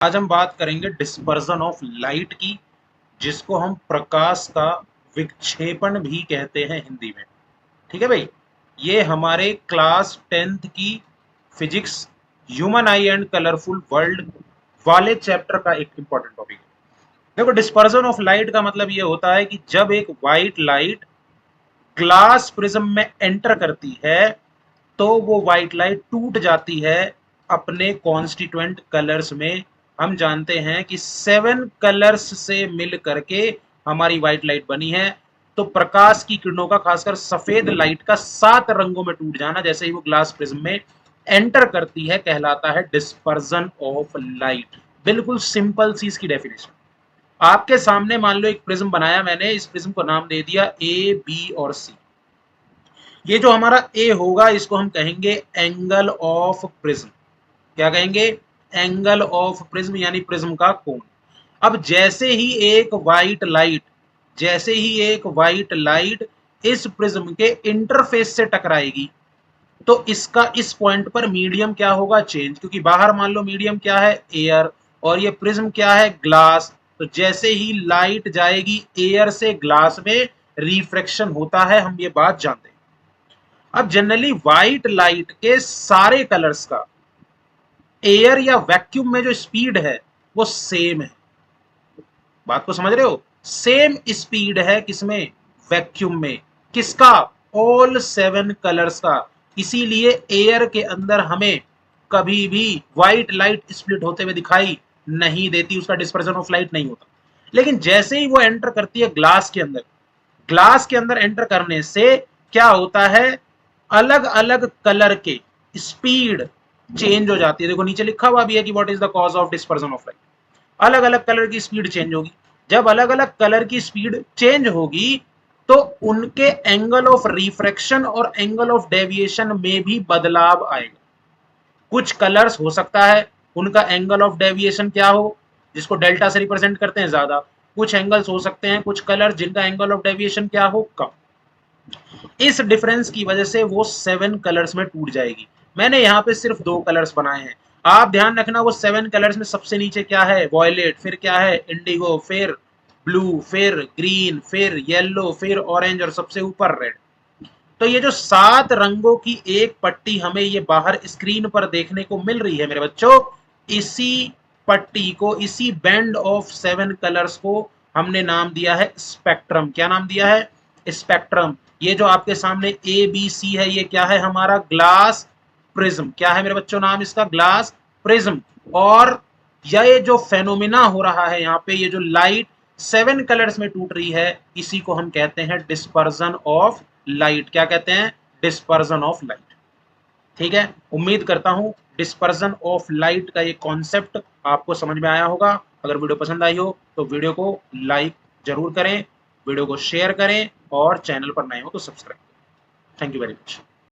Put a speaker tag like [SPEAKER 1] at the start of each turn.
[SPEAKER 1] आज हम बात करेंगे डिस्पर्जन ऑफ लाइट की, जिसको हम प्रकाश का विक्षेपण भी कहते हैं हिंदी में। ठीक है भाई, ये हमारे क्लास 10th की physics human I and colourful world वाले चैप्टर का एक इंपॉर्टेंट टॉपिक है। देखो, डिस्पर्जन ऑफ लाइट का मतलब ये होता है कि जब एक व्हाइट लाइट ग्लास प्रिज्म में एंटर करती है तो वो व्हाइट लाइट टूट जाती है अपने कॉन्स्टिट्यूएंट कलर्स में। हम जानते हैं कि 7 कलर्स से मिल करके हमारी व्हाइट लाइट बनी है। तो प्रकाश की किरणों का, खासकर सफेद लाइट का 7 रंगों में टूट जाना जैसे ही वो ग्लास प्रिज्म में एंटर करती है कहलाता है डिस्पर्जन ऑफ लाइट। बिल्कुल सिंपल सी इसकी डेफिनेशन। आपके सामने मान लो एक प्रिज्म बनाया मैंने, इस प्रिज्म को नाम दे दिया ए, बी और सी। ये जो हमारा ए होगा इसको हम कहेंगे एंगल ऑफ प्रिज्म। क्या कहेंगे? एंगल ऑफ प्रिज्म, यानी प्रिज्म का कोण। अब जैसे ही एक व्हाइट लाइट इस प्रिज्म के इंटरफेस से टकराएगी तो इसका इस पॉइंट पर मीडियम क्या होगा? चेंज। क्योंकि बाहर मान लो मीडियम क्या है? एयर, और ये प्रिज्म क्या है? ग्लास। तो जैसे ही लाइट जाएगी एयर से ग्लास में, रिफ्रैक्शन होता है, हम ये बात जानते हैं। अब जनरली व्हाइट लाइट के सारे कलर्स का एयर या वैक्यूम में जो स्पीड है वो सेम है। बात को समझ रहे हो? सेम स्पीड है किसमें? वैक्यूम में। किसका? ऑल 7 कलर्स का। इसीलिए एयर के अंदर हमें कभी भी व्हाइट लाइट स्प्लिट होते हुए दिखाई नहीं देती, उसका डिस्पर्जन ऑफ लाइट नहीं होता। लेकिन जैसे ही वो एंटर करती है ग्लास के अंदर, ग्लास के अंदर एंटर करने से क्या होता है? अलग अलग कलर के स्पीड चेंज हो जाती है। देखो नीचे लिखा हुआ भी है कि what is the cause of dispersion of light. अलग अलग कलर की स्पीड चेंज होगी। जब अलग अलग कलर की स्पीड चेंज होगी तो उनके एंगल ऑफ रिफ्रैक्शन और एंगल ऑफ डेविएशन में भी बदलाव आएगा। कुछ कलर्स हो सकता है उनका एंगल ऑफ डेविएशन क्या हो, जिसको डेल्टा से रिप्रेजेंट करते हैं, ज्यादा। कुछ एंगल्स हो सकते हैं, कुछ कलर जिनका एंगल ऑफ डेविएशन क्या हो, कम। इस डिफरेंस की वजह से वो 7 कलर्स में टूट जाएगी। मैंने यहाँ पे सिर्फ 2 कलर्स बनाए हैं। आप ध्यान रखना, वो 7 कलर्स में सबसे नीचे क्या है? वॉयलेट, फिर क्या है? इंडिगो, फिर ब्लू, फिर ग्रीन, फिर येलो, फिर ऑरेंज और सबसे ऊपर रेड। तो ये जो 7 रंगों की एक पट्टी हमें ये बाहर स्क्रीन पर देखने को मिल रही है मेरे बच्चों, इसी पट्टी को, इसी बैंड ऑफ 7 कलर्स को हमने नाम दिया है स्पेक्ट्रम। क्या नाम दिया है? स्पेक्ट्रम। ये जो आपके सामने ए बी सी है, ये क्या है? हमारा ग्लास प्रिज्म। क्या है मेरे बच्चों नाम इसका? Glass prism. और ये जो फेनोमिना हो रहा है यहाँ पे, ये जो लाइट 7 कलर्स में टूट रही है, इसी को हम कहते हैं डिस्पर्जन ऑफ लाइट। क्या कहते हैं? Dispersion of light. ठीक है, उम्मीद करता हूं डिस्पर्जन ऑफ लाइट का ये कॉन्सेप्ट आपको समझ में आया होगा। अगर वीडियो पसंद आई हो तो वीडियो को लाइक जरूर करें, वीडियो को शेयर करें और चैनल पर नए हो तो सब्सक्राइब करें। Thank you very much.